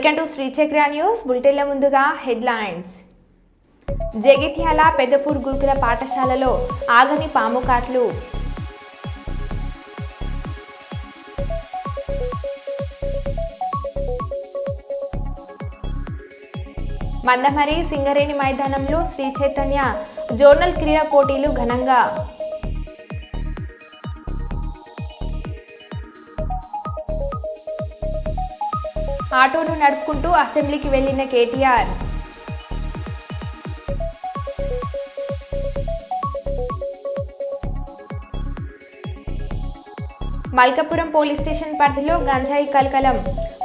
Welcome to Shri చక్ర news బులెటిన్ల ముందుగా headlines. Jagtial Peddapur గురుకుల పాఠశాలలో ఆగని పాము కాట్లు. మందమరి సింగరేణి మైదానంలో శ్రీ చైతన్య జోనల్ క్రీడా పోటీలు ఘనంగా. ఆటోను నడుపుకుంటూ అసెంబ్లీకి వెళ్లిన కేటీఆర్. మల్కాపురం పోలీస్ స్టేషన్ పరిధిలో గంజాయి కలకలం.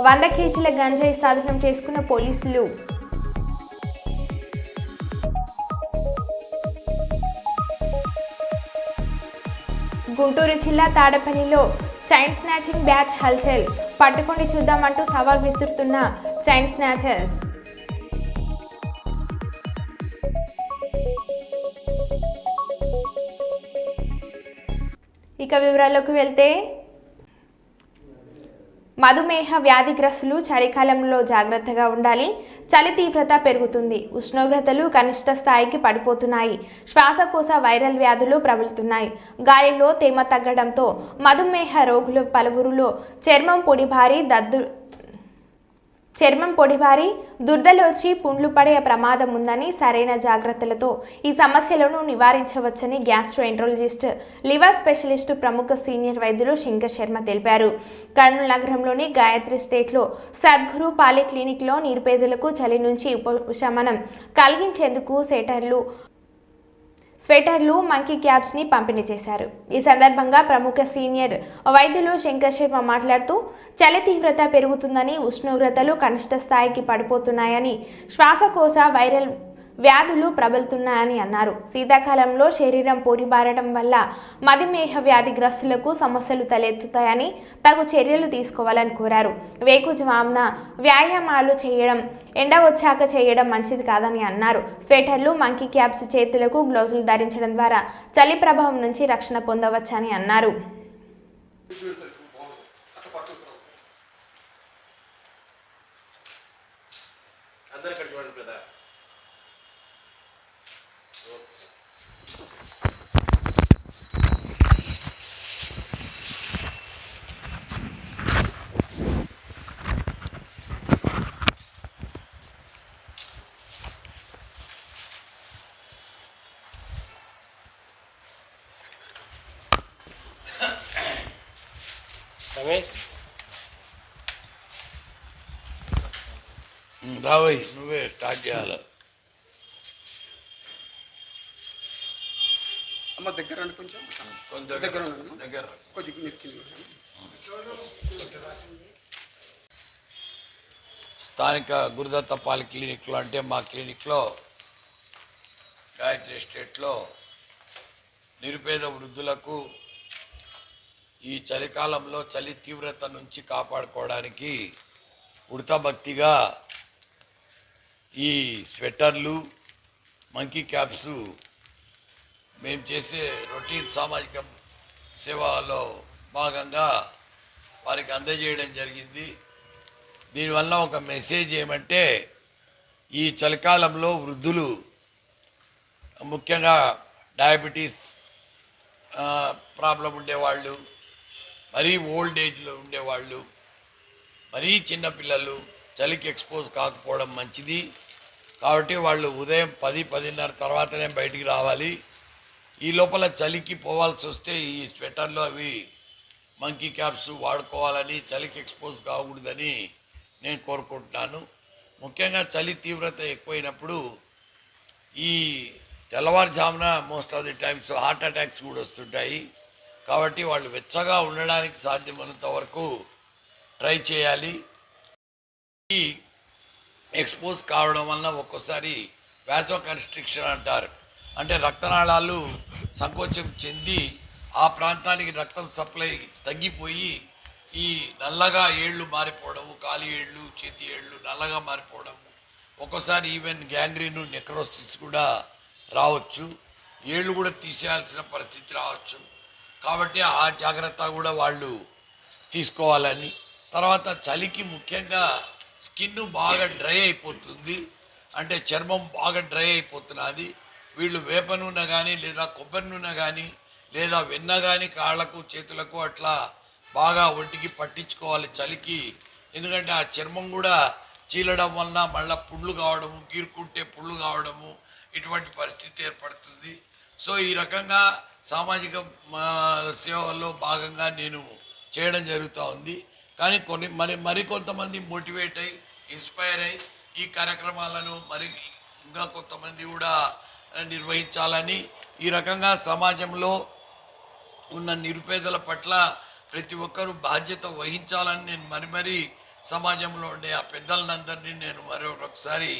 100 కేజీల గంజాయి స్వాధీనం చేసుకున్న పోలీసులు. గుంటూరు జిల్లా తాడపల్లిలో చైన్ స్నాచింగ్ బ్యాచ్ హల్చల్. పట్టుకొని చూద్దామంటూ సవాల్ విసురుతున్న చైన్ స్నాచర్స్. ఇక వివరాల్లోకి వెళ్తే, మధుమేహ వ్యాధిగ్రస్తులు చలికాలంలో జాగ్రత్తగా ఉండాలి. చలి తీవ్రత పెరుగుతుంది. ఉష్ణోగ్రతలు కనిష్ట స్థాయికి పడిపోతున్నాయి. శ్వాసకోశ వైరల్ వ్యాధులు ప్రబలుతున్నాయి. గాలిలో తేమ తగ్గడంతో మధుమేహ రోగులు పలువురిలో చర్మం పొడిబారి దురదలొచ్చి పుండ్లు పడే ప్రమాదం ఉందని, సరైన జాగ్రత్తలతో ఈ సమస్యలను నివారించవచ్చని గ్యాస్ట్రోఎంట్రాలజిస్ట్, లివర్ స్పెషలిస్టు, ప్రముఖ సీనియర్ వైద్యులు శంకర్ శర్మ తెలిపారు. కర్నూలు నగరంలోని గాయత్రి స్టేట్లో సద్గురు పాలిక్లినిక్లో నిరుపేదలకు చలి నుంచి ఉపశమనం కలిగించేందుకు స్వెటర్లు, మంకీ క్యాప్స్ ని పంపిణీ చేశారు. ఈ సందర్భంగా ప్రముఖ సీనియర్ వైద్యులు శంకర్ శర్మ మాట్లాడుతూ, చలి తీవ్రత పెరుగుతుందని, ఉష్ణోగ్రతలు కనిష్ట స్థాయికి పడిపోతున్నాయని, శ్వాసకోశ వైరల్ వ్యాధులు ప్రబలుతున్నాయని అన్నారు. శీతాకాలంలో శరీరం పొడిబారడం వల్ల మధుమేహ వ్యాధిగ్రస్తులకు సమస్యలు తలెత్తుతాయని, తగు చర్యలు తీసుకోవాలని కోరారు. వేకుజామున వ్యాయామాలు చేయడం, ఎండ వచ్చాక చేయడం మంచిది కాదని అన్నారు. స్వెటర్లు, మంకీ క్యాప్స్, చేతులకు గ్లౌజులు ధరించడం ద్వారా చలి ప్రభావం నుంచి రక్షణ పొందవచ్చని అన్నారు. రమేష్ రావయ్య, నువ్వే స్టార్ట్ చేయాలి. అమ్మ దగ్గర కొంచెం దగ్గర స్థానిక గురుదత్త పాలిక్లినిక్లో, అంటే మా క్లినిక్లో గాయత్రి ఎస్టేట్లో నిరుపేద వృద్ధులకు ఈ చలికాలంలో చలి తీవ్రత నుంచి కాపాడుకోవడానికి ఉడతాభక్తిగా ఈ స్వెటర్లు, మంకీ క్యాప్స్ మేము చేసే రొటీన్ సామాజిక సేవలో భాగంగా వారికి అందజేయడం జరిగింది. దీనివల్ల ఒక మెసేజ్ ఏమంటే, ఈ చలికాలంలో వృద్ధులు, ముఖ్యంగా డయాబెటీస్ ప్రాబ్లం ఉండేవాళ్ళు, మరీ ఓల్డ్ ఏజ్లో ఉండేవాళ్ళు, మరీ చిన్నపిల్లలు చలికి ఎక్స్పోజ్ కాకపోవడం మంచిది. కాబట్టి వాళ్ళు ఉదయం 10-10:30 తర్వాతనే బయటికి రావాలి. ఈ లోపల చలికి పోవాల్సి వస్తే ఈ స్వెటర్లు, అవి మంకీ క్యాప్స్ వాడుకోవాలని, చలికి ఎక్స్పోజ్ కాకూడదని నేను కోరుకుంటున్నాను. ముఖ్యంగా చలి తీవ్రత ఎక్కువైనప్పుడు ఈ తెల్లవారుజామున most of the times heart attacks కూడా వస్తుంటాయి. కాబట్టి వాళ్ళు వెచ్చగా ఉండడానికి సాధ్యమైనంత వరకు ట్రై చేయాలి. ఈ ఎక్స్పోజ్ కావడం వలన ఒక్కోసారి వాసో కన్స్ట్రిక్షన్ అంటారు, అంటే రక్తనాళాలు సంకోచం చెంది ఆ ప్రాంతానికి రక్తం సప్లై తగ్గిపోయి ఈ నల్లగా ఏళ్ళు మారిపోవడము, కాలి ఏళ్ళు, చేతి ఏళ్ళు నల్లగా మారిపోవడము, ఒక్కోసారి ఈవెన్ గ్యాంగ్రీన్, నెక్రోసిస్ కూడా రావచ్చు. ఏళ్ళు కూడా తీసేయాల్సిన పరిస్థితి రావచ్చు. కాబట్టి ఆ జాగ్రత్త కూడా వాళ్ళు తీసుకోవాలని. తర్వాత చలికి ముఖ్యంగా స్కిన్ బాగా డ్రై అయిపోతుంది, అంటే చర్మం బాగా డ్రై అయిపోతున్నది. వీళ్ళు వేప నూనె కానీ లేదా కొబ్బరి నూనె కానీ లేదా వెన్న కానీ కాళ్ళకు చేతులకు అట్లా బాగా ఒంటికి పట్టించుకోవాలి చలికి. ఎందుకంటే ఆ చర్మం కూడా చీలడం వలన మళ్ళీ పుళ్ళు కావడము, గీరుకుంటే పుళ్ళు కావడము, ఇటువంటి పరిస్థితి ఏర్పడుతుంది. సో ఈ రకంగా సామాజిక సేవల్లో భాగంగా నేను చేయడం జరుగుతూ ఉంది. కానీ మరికొంతమంది మోటివేట్ అయ్యి ఇన్స్పైర్ అయ్యి ఈ కార్యక్రమాలను ఇంకా కొంతమంది కూడా నిర్వహించాలని, ఈ రకంగా సమాజంలో ఉన్న నిరుపేదల పట్ల ప్రతి ఒక్కరూ బాధ్యత వహించాలని నేను మరీ సమాజంలో ఉండే ఆ పెద్దలందరినీ నేను మరొకసారి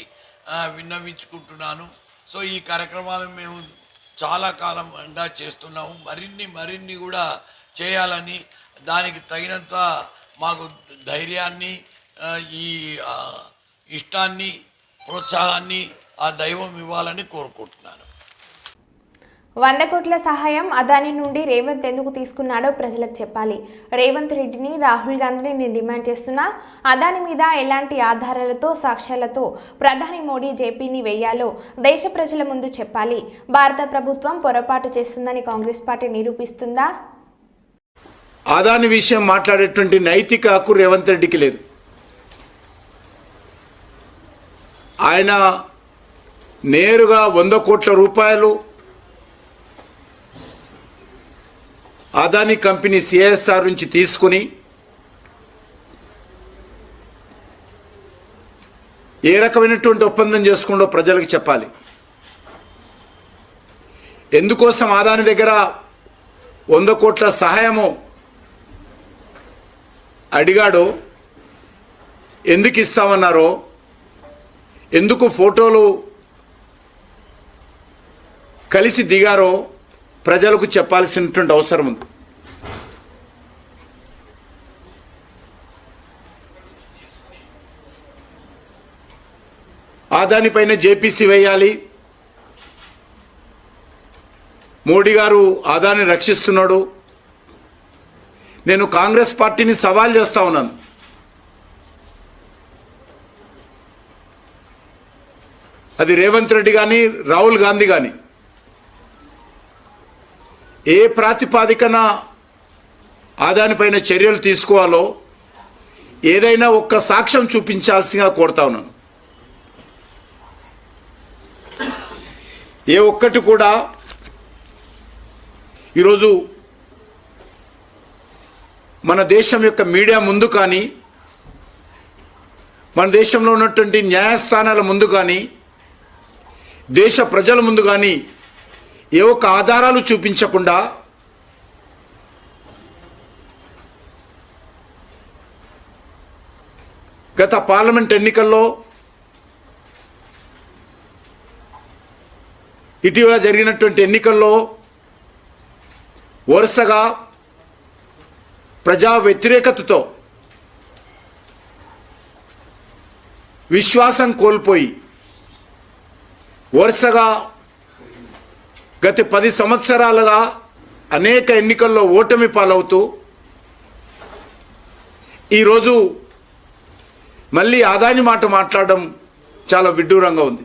విన్నవించుకుంటున్నాను. సో ఈ కార్యక్రమాలు మేము చాలా కాలంగా చేస్తున్నాము, మరిన్ని కూడా చేయాలని, దానికి తగినంత మాకు ధైర్యాన్ని, ఈ ఇష్టాన్ని, ప్రోత్సాహాన్ని ఆ దైవం ఇవ్వాలని కోరుకుంటున్నాను. 100 కోట్ల సహాయం అదాని నుండి రేవంత్ ఎందుకు తీసుకున్నాడో ప్రజలకు చెప్పాలి. రేవంత్ రెడ్డిని, రాహుల్ గాంధీని నేను డిమాండ్ చేస్తున్నా. అదాని మీద ఎలాంటి ఆధారాలతో, సాక్ష్యాలతో ప్రధాని మోడీ జేపీని వేయాలో దేశ ప్రజల ముందు చెప్పాలి. భారత ప్రభుత్వం పొరపాటు చేస్తుందని కాంగ్రెస్ పార్టీ నిరూపిస్తుందా? అదాని విషయం మాట్లాడేటువంటి నైతిక హక్కు రేవంత్ రెడ్డికి లేదు. ఆయన నేరుగా 100 కోట్ల రూపాయలు అదాని కంపెనీ సిఎస్ఆర్ నుంచి తీసుకుని ఏ రకమైనటువంటి ఒప్పందం చేసుకుంటో ప్రజలకు చెప్పాలి. ఎందుకోసం అదాని దగ్గర 100 కోట్ల సహాయము అడిగాడో, ఎందుకు ఇస్తామన్నారో, ఎందుకు ఫోటోలు కలిసి దిగారో ప్రజలకు చెప్పాల్సినటువంటి అవసరం ఉంది. దానిపైన జేపీసీ వేయాలి. మోడీ గారు అదాని రక్షిస్తున్నాడు. నేను కాంగ్రెస్ పార్టీని సవాల్ చేస్తా ఉన్నాను. అది రేవంత్ రెడ్డి కానీ, రాహుల్ గాంధీ కానీ ఏ ప్రాతిపాదికన అదానిపైన చర్యలు తీసుకోవాలో ఏదైనా ఒక్క సాక్ష్యం చూపించాల్సిందిగా కోరుతా ఉన్నాను. ఏ ఒక్కటి కూడా ఈరోజు మన దేశం యొక్క మీడియా ముందు కానీ, మన దేశంలో ఉన్నటువంటి న్యాయస్థానాల ముందు కానీ, దేశ ప్రజల ముందు కానీ ఏ ఒక్క ఆధారాలు చూపించకుండా గత పార్లమెంట్ ఎన్నికల్లో, ఇటీవల జరిగినటువంటి ఎన్నికల్లో వరుసగా ప్రజా వ్యతిరేకతతో విశ్వాసం కోల్పోయి వరుసగా గత 10 సంవత్సరాలుగా అనేక ఎన్నికల్లో ఓటమి పాలవుతూ ఈరోజు మళ్ళీ అదాని మాట మాట్లాడడం చాలా విడ్డూరంగా ఉంది.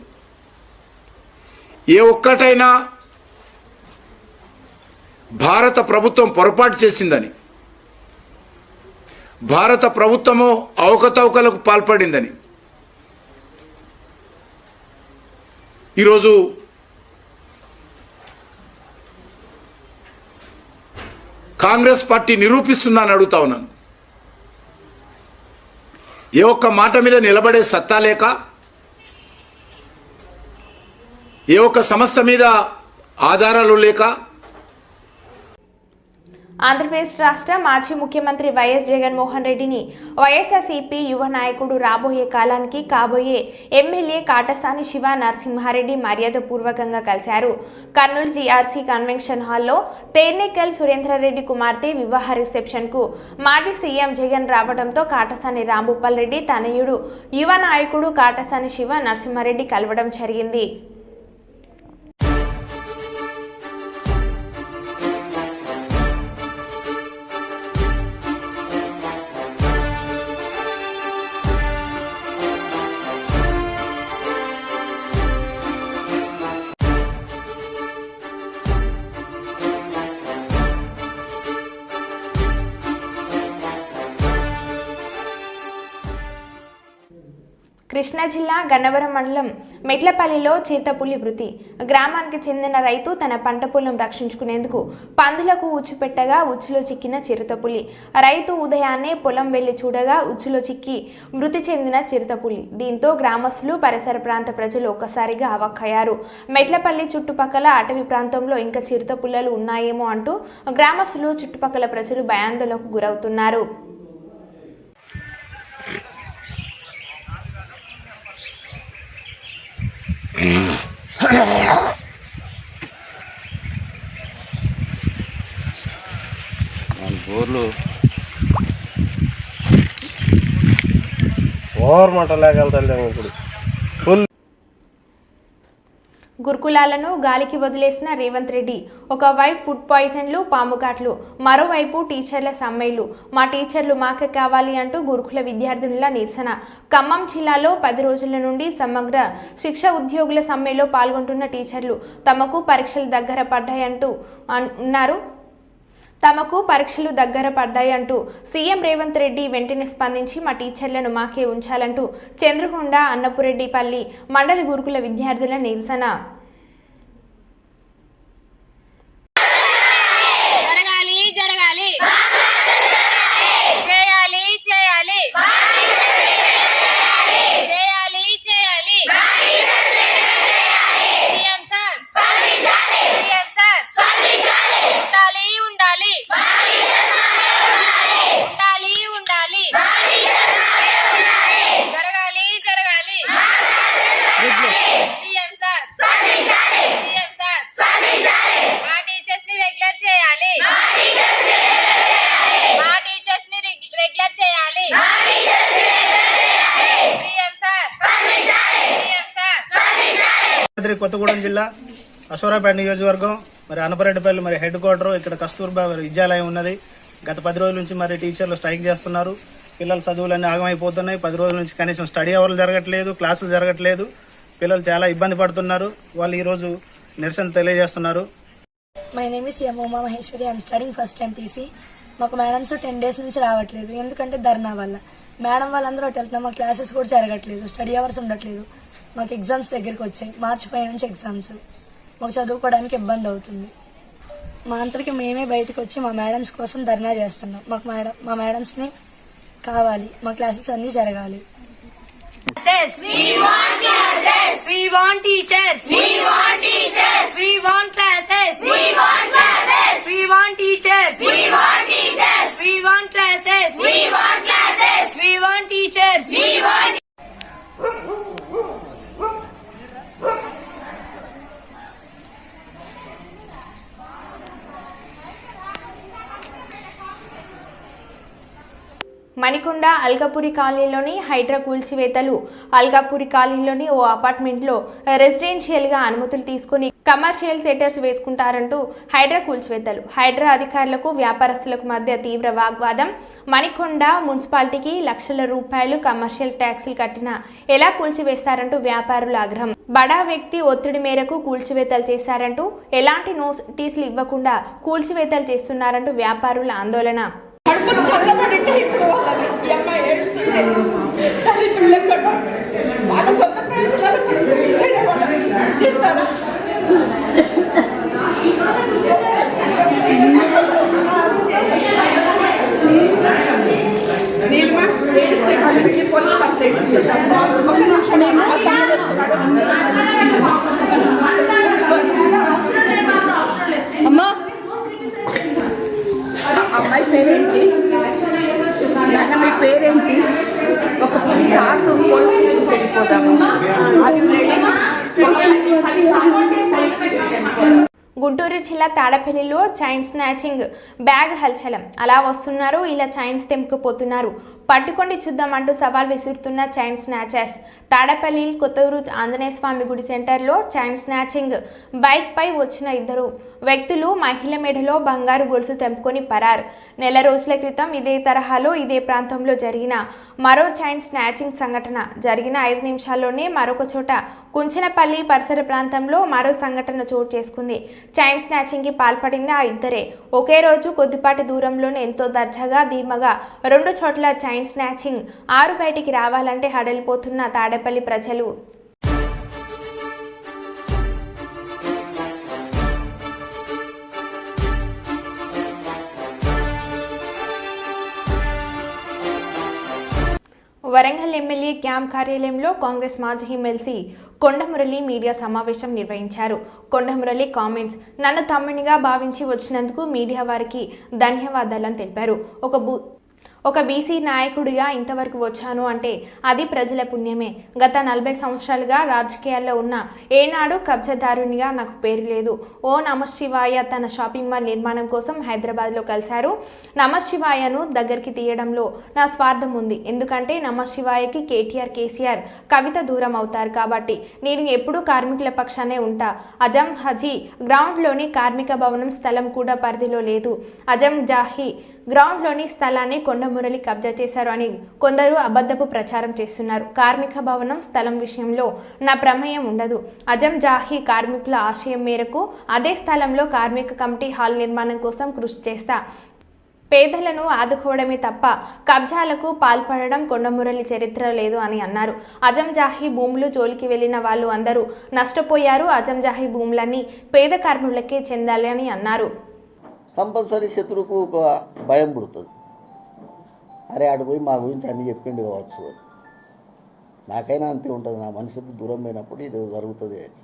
ఏ ఒక్కటైనా భారత ప్రభుత్వం పొరపాటు చేసిందని, భారత ప్రభుత్వము అవకతవకలకు పాల్పడిందని ఈరోజు కాంగ్రెస్ పార్టీ నిరూపిస్తుందని అడుగుతా ఉన్నాను. ఏ ఒక్క మాట మీద నిలబడే సత్తా లేక, ఏ ఒక్క సమస్య మీద ఆధారాలు లేక, ఆంధ్రప్రదేశ్ రాష్ట్ర మాజీ ముఖ్యమంత్రి వైఎస్ జగన్మోహన్ రెడ్డిని వైఎస్ఆర్సీపీ యువ నాయకుడు రాబోయే కాలానికి కాబోయే ఎమ్మెల్యే కాటసాని శివ నరసింహారెడ్డి మర్యాదపూర్వకంగా కలిశారు. కర్నూలు జీఆర్సీ కన్వెన్షన్ హాల్లో తేర్నేకల్ సురేంద్రారెడ్డి కుమార్తె వివాహ రిసెప్షన్కు మాజీ సీఎం జగన్ రావడంతో కాటసాని రాంభూపాల్ రెడ్డి తనయుడు యువ నాయకుడు కాటసాని శివ నరసింహారెడ్డి కలవడం జరిగింది. కృష్ణా జిల్లా గన్నవరం మండలం మెట్లపల్లిలో చిరుతపులి మృతి. గ్రామానికి చెందిన రైతు తన పంట పొలం రక్షించుకునేందుకు పందులకు ఉచ్చు పెట్టగా ఉచ్చులో చిక్కిన చిరుతపులి. రైతు ఉదయాన్నే పొలం వెళ్లి చూడగా ఉచ్చులో చిక్కి మృతి చెందిన చిరుతపులి. దీంతో గ్రామస్తులు పరిసర ప్రాంత ప్రజలు ఒక్కసారిగా అవాక్కయ్యారు. మెట్లపల్లి చుట్టుపక్కల అటవీ ప్రాంతంలో ఇంకా చిరుతపుల్లలు ఉన్నాయేమో అంటూ గ్రామస్తులు చుట్టుపక్కల ప్రజలు భయాందోళనకు గురవుతున్నారు. గురుకులాలను గాలికి వదిలేసిన రేవంత్ రెడ్డి. ఒకవైపు ఫుడ్ పాయిజన్లు, పాము కాట్లు, మరోవైపు టీచర్ల సమ్మెలు. మా టీచర్లు మాకే కావాలి అంటూ గురుకుల విద్యార్థుల నిరసన. ఖమ్మం జిల్లాలో 10 రోజుల నుండి సమగ్ర శిక్ష ఉద్యోగుల సమ్మెలో పాల్గొంటున్న టీచర్లు తమకు పరీక్షలు దగ్గర పడ్డాయంటూ సీఎం రేవంత్ రెడ్డి వెంటనే స్పందించి మా టీచర్లను మాకే ఉంచాలంటూ చంద్రకొండ, అన్నపురెడ్డిపల్లి మండల గురుకుల విద్యార్థుల నిరసన. కొత్తగూడెం జిల్లా అశోరాపేట నియోజకవర్గం మరి అన్నపరెడ్డిపల్లి మరి హెడ్ క్వార్టర్ ఇక్కడ కస్తూర్బా విద్యాలయం ఉన్నది. గత 10 రోజుల నుంచి మరి టీచర్లు స్ట్రైక్ చేస్తున్నారు. పిల్లల చదువులన్నీ ఆగమైపోతున్నాయి. 10 రోజుల నుంచి కనీసం స్టడీ అవర్లు జరగట్లేదు, క్లాసులు జరగట్లేదు. పిల్లలు చాలా ఇబ్బంది పడుతున్నారు. వాళ్ళు ఈ రోజు నిరసన తెలియజేస్తున్నారు. My name is Uma Maheshwari. I'm studying first MPC. మాకు మేడమ్స్ 10 days నుంచి రావట్లేదు. ఎందుకంటే ధర్నా వల్ల. మేడం వాళ్ళందరూ వెళ్తున్నాం. మా క్లాసెస్ కూడా జరగట్లేదు, స్టడీ అవర్స్ ఉండట్లేదు. మాకు ఎగ్జామ్స్ దగ్గరికి వచ్చాయి. March 5 నుంచి ఎగ్జామ్స్. మాకు చదువుకోవడానికి ఇబ్బంది అవుతుంది. మా అంతరికి మేమే బయటకు వచ్చి మా మేడమ్స్ కోసం ధర్నా చేస్తున్నాం. మా మేడమ్స్ ని కావాలి. మా క్లాసెస్ అన్ని జరగాలి. We want classes. We want teachers. We want teachers. We want classes. We want classes. We want teachers. We want teachers. We want classes. We want classes. We want teachers. We want Manikonda Alkapuri కాలనీలోని హైడ్రా కూల్చివేతలు. అల్కాపురి కాలనీలోని ఓ అపార్ట్మెంట్లో రెసిడెన్షియల్గా అనుమతులు తీసుకుని commercial setters వేసుకుంటారంటూ Hydraa కూల్చివేతలు. హైడ్రా అధికారులకు వ్యాపారస్తులకు మధ్య తీవ్ర వాగ్వాదం. మణికొండ మున్సిపాలిటీకి లక్షల రూపాయలు కమర్షియల్ ట్యాక్సులు కట్టినా ఎలా కూల్చివేస్తారంటూ వ్యాపారుల ఆగ్రహం. బడా వ్యక్తి ఒత్తిడి మేరకు కూల్చివేతలు చేశారంటూ ఎలాంటి నోటీసులు ఇవ్వకుండా కూల్చివేతలు చేస్తున్నారంటూ వ్యాపారుల ఆందోళన. చల్లబడింటే ఇప్పుడు వాళ్ళని ఈ అమ్మాయి ఏడుస్తుంది. తల్లిదండ్రులు వాళ్ళ సొంత ప్రయోజనాలు చేస్తారా? నీలిమా ఏడిస్తే వాళ్ళకి పోలీస్ కంప్లైంట్ ఒక నిమిషం అమ్మా. అమ్మాయి పేరేంటి? నాన్న మీ పేరేంటి? ఒక 10 రాదు పోలీస్ స్టేషన్కి వెళ్ళిపోదాము. గుంటూరు జిల్లా తాడపల్లిలో చైన్ స్నాచింగ్ బ్యాగ్ హల్చలం. అలా వస్తున్నారు, ఇలా చైన్స్ తెంపుకుపోతున్నారు, పట్టుకోండి చూద్దామంటూ సవాల్ విసురుతున్న చైన్ స్నాచర్స్. తాడపల్లి కొత్తూరు ఆంజనేయ స్వామి గుడి సెంటర్లో చైన్ స్నాచింగ్ బైక్ పై వచ్చిన 2 వ్యక్తులు మహిళ మెడలో బంగారు గొలుసు తెంపుకొని పరారు. నెల రోజుల క్రితం ఇదే తరహాలో ఇదే ప్రాంతంలో జరిగిన మరో చైన్ స్నాచింగ్ సంఘటన జరిగిన 5 నిమిషాల్లోనే మరొక చోట కుంచనపల్లి పరిసర ప్రాంతంలో మరో సంఘటన చోటు చేసుకుంది. చైన్ స్నాచింగ్ కి పాల్పడింది ఆ ఇద్దరే. ఒకే రోజు కొద్దిపాటి దూరంలోనే ఎంతో దర్జాగా ధీమగా 2 చోట్ల చైన్ చైన్ స్నాచింగ్ ఆరు బయటికి రావాలంటే హడలిపోతున్న తాడేపల్లి ప్రజలు. వరంగల్ ఎమ్మెల్యే క్యాంప్ కార్యాలయంలో కాంగ్రెస్ మాజీ ఎమ్మెల్సీ కొండమురళి మీడియా సమావేశం నిర్వహించారు. కొండమురళి కామెంట్స్: నన్ను తమ్మునిగా భావించి వచ్చినందుకు మీడియా వారికి ధన్యవాదాలని తెలిపారు. ఒక బీసీ నాయకుడిగా ఇంతవరకు వచ్చాను అంటే అది ప్రజల పుణ్యమే. గత 40 సంవత్సరాలుగా రాజకీయాల్లో ఉన్న ఏనాడు కబ్జాదారునిగా నాకు పేరు లేదు. ఓ నమశివాయ తన షాపింగ్ మాల్ నిర్మాణం కోసం హైదరాబాద్లో కలిశారు. నమశివాయను దగ్గరికి తీయడంలో నా స్వార్థం ఉంది. ఎందుకంటే నమశివాయకి కేటీఆర్, కేసీఆర్, కవిత దూరం అవుతారు కాబట్టి నేను ఎప్పుడూ కార్మికుల పక్షానే ఉంటా. అజం హజీ గ్రౌండ్లోని కార్మిక భవనం స్థలం కూడా పరిధిలో లేదు. అజం జాహీ గ్రౌండ్లోని స్థలాన్ని కొండమురళి కబ్జా చేశారు అని కొందరు అబద్ధపు ప్రచారం చేస్తున్నారు. కార్మిక భవనం స్థలం విషయంలో నా ప్రమేయం ఉండదు. అజం జాహీ కార్మికుల ఆశయం మేరకు అదే స్థలంలో కార్మిక కమిటీ హాల్ నిర్మాణం కోసం కృషి చేస్తా. పేదలను ఆదుకోవడమే తప్ప కబ్జాలకు పాల్పడడం కొండమురళి చరిత్ర లేదు అని అన్నారు. అజం జాహీ భూములు జోలికి వెళ్లిన వాళ్ళు అందరూ నష్టపోయారు. అజం జాహీ భూములన్నీ పేద కార్మికులకే చెందాలి అని అన్నారు. కంపల్సరీ శత్రువుకు ఒక భయం పుడుతుంది. అరే ఆడు పోయి మా గురించి అన్నీ చెప్పిండు కావచ్చు అని. నాకైనా అంతే ఉంటుంది. నా మనిషికి దూరం పోయినప్పుడు ఇది జరుగుతుంది అని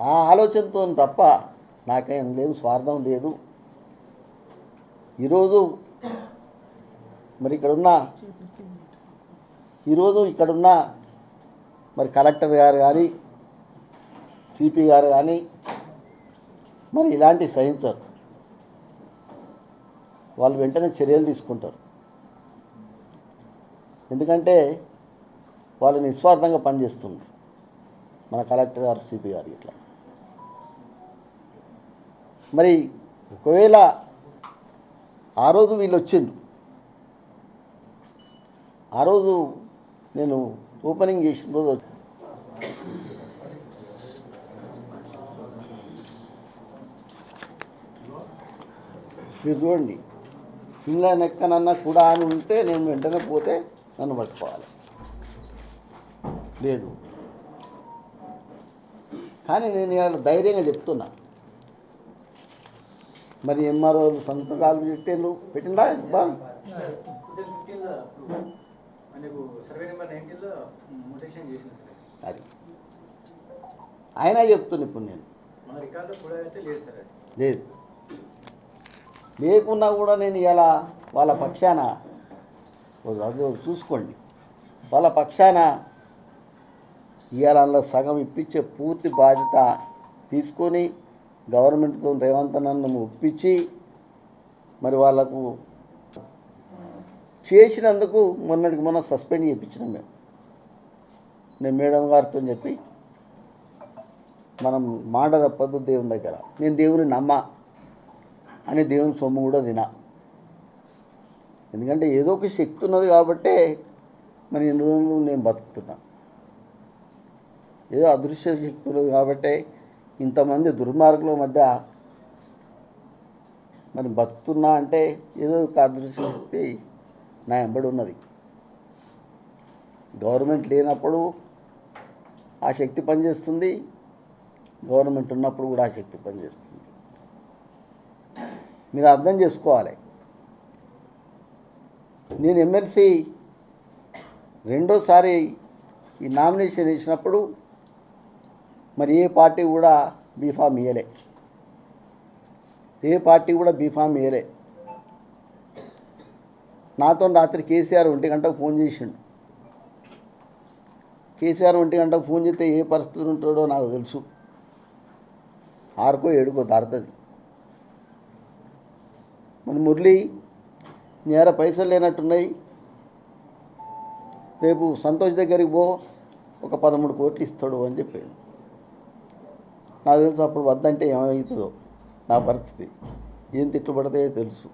ఆ ఆలోచనతో తప్ప నాకేం లేదు, స్వార్థం లేదు. ఈరోజు మరి ఇక్కడున్న మరి కలెక్టర్ గారు కానీ, సిపి గారు కానీ మరి ఇలాంటి సహించరు. వాళ్ళు వెంటనే చర్యలు తీసుకుంటారు. ఎందుకంటే వాళ్ళు నిస్వార్థంగా పనిచేస్తున్నారు. మన కలెక్టర్ గారు, సిపి గారు ఇట్లా. మరి ఒకవేళ ఆ రోజు వీళ్ళు వచ్చిండ్రు, ఆ రోజు నేను ఓపెనింగ్ చేసిన రోజు మీరు చూడండి, ఇంగ్లా నెక్కనన్నా కూడా అని ఉంటే నేను వెంటనే పోతే నన్ను పట్టుకోవాలి. లేదు, కానీ నేను ఇవాళ ధైర్యంగా చెప్తున్నా. మరి ఎంఆర్ఓ సంతకాలు పెట్టిందా బాగా అది అయినా చెప్తున్నా. ఇప్పుడు నేను లేదు, లేకున్నా కూడా నేను ఇలా వాళ్ళ పక్షాన అది చూసుకోండి, వాళ్ళ పక్షాన ఇవాళ అందులో సగం ఇప్పించే పూర్తి బాధ్యత తీసుకొని గవర్నమెంట్తో రేవంత్ అన్నను ఒప్పించి మరి వాళ్ళకు చేసినందుకు మొన్నటికి మొన్న సస్పెండ్ చేయించినాం నేను మేడం గారితో చెప్పి. మనం మాట తప్పదు దేవుని దగ్గర. నేను దేవుని నమ్మా అని దేవుని సొమ్ము కూడా తినా. ఎందుకంటే ఏదో ఒక శక్తి ఉన్నది కాబట్టే మరి ఎన్ని రోజులు నేను బతుకుతున్నా. ఏదో అదృశ్య శక్తి ఉన్నది కాబట్టే ఇంతమంది దుర్మార్గుల మధ్య మరి బతుకుతున్నా అంటే ఏదో ఒక అదృశ్య శక్తి నా వెంబడి ఉన్నది. గవర్నమెంట్ లేనప్పుడు ఆ శక్తి పనిచేస్తుంది, గవర్నమెంట్ ఉన్నప్పుడు కూడా ఆ శక్తి పనిచేస్తుంది. మీరు అర్థం చేసుకోవాలి. నేను ఎమ్మెల్సీ రెండోసారి ఈ నామినేషన్ వేసినప్పుడు మరి ఏ పార్టీ కూడా బీఫామ్ ఇవ్వలే. నాతో రాత్రి కేసీఆర్ 1 గంటకు ఫోన్ చేసిండు. కేసీఆర్ 1 గంటకు ఫోన్ చేస్తే ఏ పరిస్థితులు ఉంటాడో నాకు తెలుసు. 6కో 7కో దాడుతుంది. మన మురళి నేర పైసలు లేనట్టున్నాయి, రేపు సంతోష్ దగ్గరికి పో, ఒక 13 కోట్లు ఇస్తాడు అని చెప్పాడు. నాకు తెలుసు అప్పుడు వద్దంటే ఏమవుతుందో నా పరిస్థితి, ఏం తిట్లు పడతాయో తెలుసు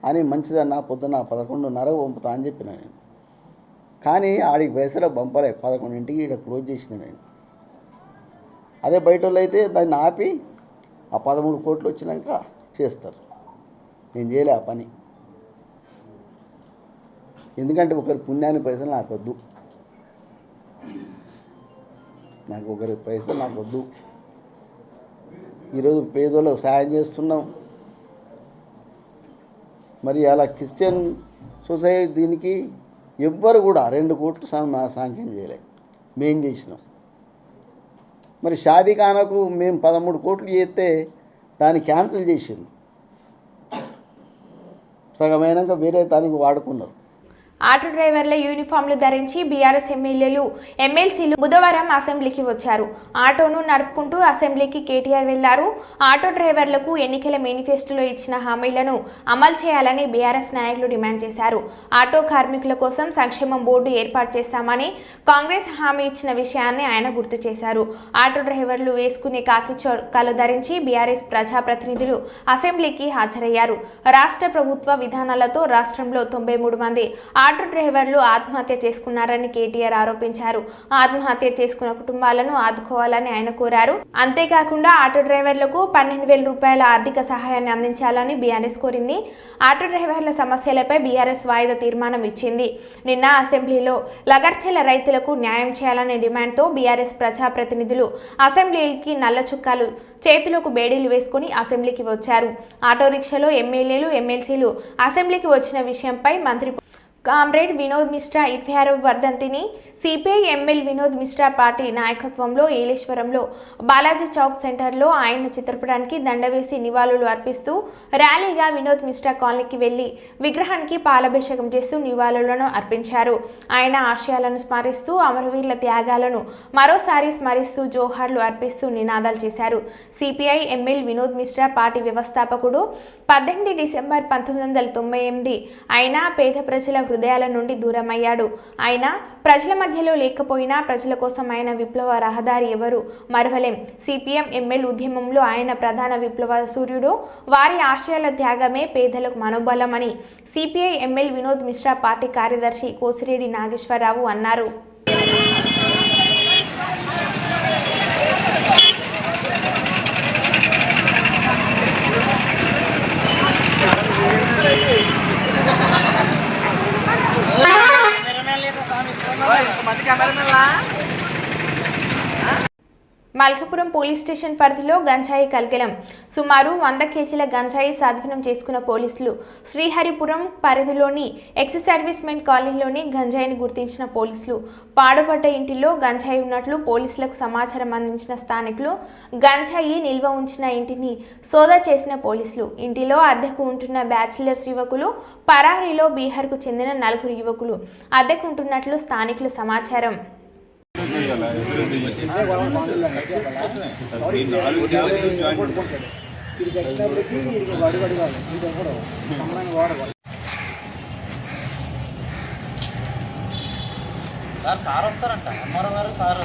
అని మంచిదన్నా పొద్దున్న 11:30 పంపుతా అని చెప్పిన నేను. కానీ ఆడికి పైసలు పంపలే. 11ంటికి ఇక్కడ క్లోజ్ చేసిన నేను. అదే బయట వాళ్ళు అయితే దాన్ని ఆపి ఆ 13 కోట్లు వచ్చినాక చేస్తారు. నేను చేయలే ఆ పని. ఎందుకంటే ఒకరి పుణ్యాన్ని పైసలు నాకు వద్దు, నాకు ఒకరి పైసలు నాకు వద్దు. ఈరోజు పేదోళ్ళకు సాయం చేస్తున్నాం. మరి అలా క్రిస్టియన్ సొసైటీ దీనికి ఎవ్వరు కూడా 2 కోట్లు శాంక్షన్ చేయలేదు, మేం చేసినాం. మరి షాదీఖానాకు మేము 13 కోట్లు చేస్తే దాన్ని క్యాన్సిల్ చేసిండు, సగమైనాక వేరే దానికి వాడుకున్నారు. ఆటో డ్రైవర్ల యూనిఫామ్లు ధరించి బీఆర్ఎస్ ఎమ్మెల్యేలు ఎమ్మెల్సీలు బుధవారం అసెంబ్లీకి వచ్చారు. ఆటోను నడుపుకుంటూ అసెంబ్లీకి కేటీఆర్ వెళ్లారు. ఆటో డ్రైవర్లకు ఎన్నికల మేనిఫెస్టోలో ఇచ్చిన హామీలను అమలు చేయాలని బీఆర్ఎస్ నాయకులు డిమాండ్ చేశారు. ఆటో కార్మికుల కోసం సంక్షేమం బోర్డు ఏర్పాటు చేస్తామని కాంగ్రెస్ హామీ ఇచ్చిన విషయాన్ని ఆయన గుర్తు చేశారు. ఆటో డ్రైవర్లు వేసుకునే కాకి చొక్కాలు ధరించి బీఆర్ఎస్ ప్రజాప్రతినిధులు అసెంబ్లీకి హాజరయ్యారు. రాష్ట్ర ప్రభుత్వ విధానాలతో రాష్ట్రంలో 93 మంది ఆటో డ్రైవర్లు ఆత్మహత్య చేసుకున్నారని కేటీఆర్ ఆరోపించారు. ఆత్మహత్య చేసుకున్న కుటుంబాలను ఆదుకోవాలని ఆయన కోరారు. అంతేకాకుండా ఆటో డ్రైవర్లకు 12,000 రూపాయల ఆర్థిక సహాయాన్ని అందించాలని బీఆర్ఎస్ కోరింది. ఆటో డ్రైవర్ల సమస్యలపై బీఆర్ఎస్ వాయిదా తీర్మానం ఇచ్చింది. నిన్న అసెంబ్లీలో లగర్చెల రైతులకు న్యాయం చేయాలనే డిమాండ్తో బీఆర్ఎస్ ప్రజాప్రతినిధులు అసెంబ్లీకి నల్ల చుక్కాలు చేతులకు బేడీలు వేసుకుని అసెంబ్లీకి వచ్చారు. ఆటో రిక్షాలో ఎమ్మెల్యేలు ఎమ్మెల్సీలు అసెంబ్లీకి వచ్చిన విషయంపై మంత్రి కామ్రేడ్ వినోద్ మిశ్రా 26వ వర్ధంతిని CPI ML Vinod Mishra party నాయకత్వంలో ఏలేశ్వరంలో బాలాజీ చౌక్ సెంటర్లో ఆయన చిత్రపటానికి దండవేసి నివాళులు అర్పిస్తూ ర్యాలీగా వినోద్ మిశ్రా కాలనీకి వెళ్లి విగ్రహానికి పాలాభిషేకం చేస్తూ నివాళులను అర్పించారు. ఆయన ఆశయాలను స్మరిస్తూ అమరవీరుల త్యాగాలను మరోసారి స్మరిస్తూ జోహార్లు అర్పిస్తూ నినాదాలు చేశారు. CPI ML Vinod Mishra party వ్యవస్థాపకుడు. 18 డిసెంబర్ 1998 ఆయన పేద ప్రజల హృదయాల నుండి దూరమయ్యాడు. ఆయన ప్రజల మధ్యలో లేకపోయినా ప్రజల కోసం ఆయన విప్లవ రహదారి ఎవరు మరవలేం. సిపిఎం ఎమ్మెల్ ఉద్యమంలో ఆయన ప్రధాన విప్లవ సూర్యుడు. వారి ఆశయాల త్యాగమే పేదలకు మనోబలమని CPI ML Vinod Mishra party కార్యదర్శి కోసిరెడ్డి నాగేశ్వరరావు అన్నారు. మల్కాపురం పోలీస్ స్టేషన్ పరిధిలో గంజాయి కల్కెలం. సుమారు 100 కేజీల గంజాయి స్వాధీనం చేసుకున్న పోలీసులు శ్రీహరిపురం పరిధిలోని ఎక్స్ సర్వీస్ మెన్ కాలనీలోని గంజాయిని గుర్తించిన పోలీసులు పాడుపడ్డ ఇంటిలో గంజాయి ఉన్నట్లు పోలీసులకు సమాచారం అందించిన స్థానికులు గంజాయి నిల్వ ఉంచిన ఇంటిని సోదా చేసిన పోలీసులు ఇంటిలో అద్దెకు ఉంటున్న బ్యాచిలర్స్ యువకులు, పరారీలో బీహార్కు చెందిన 4 యువకులు అద్దెకుంటున్నట్లు స్థానికుల సమాచారం. సార్ వస్తారంట అమ్మారావు గారు సార్.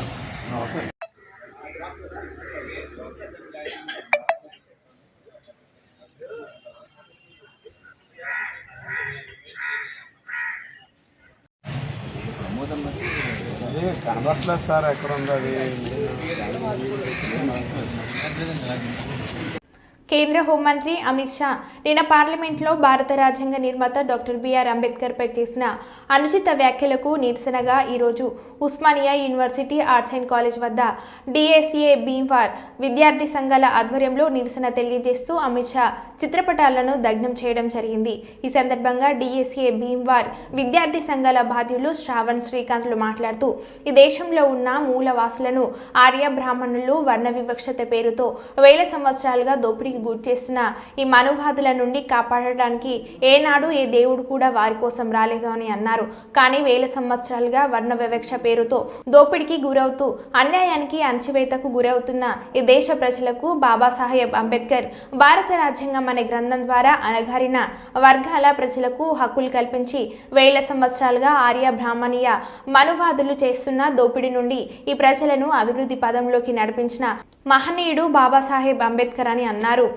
కనబట్లేదు సార్, ఎక్కడ ఉంది అది? కేంద్ర హోంమంత్రి అమిత్ షా నిన్న పార్లమెంట్లో భారత రాజ్యాంగ నిర్మాత డాక్టర్ బిఆర్ అంబేద్కర్పై చేసిన అనుచిత వ్యాఖ్యలకు నిరసనగా ఈరోజు Osmania university arts and college వద్ద డిఎస్ఏ భీమ్వార్ విద్యార్థి సంఘాల ఆధ్వర్యంలో నిరసన తెలియజేస్తూ అమిత్ షా చిత్రపటాలను దగ్ధం చేయడం జరిగింది. ఈ సందర్భంగా డిఎస్ఏ భీమ్వార్ విద్యార్థి సంఘాల బాధ్యులు శ్రావణ్ శ్రీకాంత్లు మాట్లాడుతూ ఈ దేశంలో ఉన్న మూలవాసులను ఆర్య బ్రాహ్మణులు వర్ణ వివక్షత పేరుతో 1000 సంవత్సరాలుగా దోపిడీకి గురి చేస్తున్న ఈ మనువాదుల నుండి కాపాడడానికి ఏనాడు ఏ దేవుడు కూడా వారి కోసం రాలేదు అని అన్నారు. కానీ 1000 సంవత్సరాలుగా వర్ణ వివక్ష పేరుతో దోపిడీకి గురవుతూ అన్యాయానికి అణచివేతకు గురవుతున్న ఈ దేశ ప్రజలకు బాబాసాహెబ్ అంబేద్కర్ భారత రాజ్యాంగం అనే గ్రంథం ద్వారా అణగారిన వర్గాల ప్రజలకు హక్కులు కల్పించి 1000 సంవత్సరాలుగా ఆర్య బ్రాహ్మణీయ మనువాదులు చేస్తున్న దోపిడీ నుండి ఈ ప్రజలను అభివృద్ధి పదంలోకి నడిపించిన మహనీయుడు బాబాసాహెబ్ అంబేద్కర్ అని అన్నారు.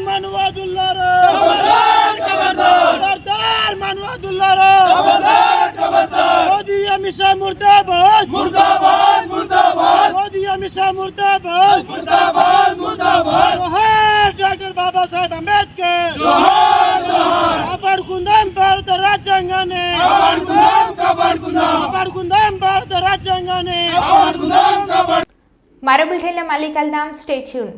మనువాదుల్లారా అమిత్ షా ముర్దాబాద్ ముర్దాబాద్ ముర్దాబాద్ మోదీ అమిత్ షా ముర్దాబాద్ ముర్దాబాద్ ముర్దాబాద్ జోహార్ డాక్టర్ బాబాసాహెబ్ అంబేద్కర్ జోహార్ జోహార్ కాపాడుకుందాం భారత రాజ్యాంగాన్ని కాపాడుకుందాం భారత రాజ్యాంగాన్ని మరో బులెటిన్లో మళ్ళీ కలుద్దాం. Stay tune.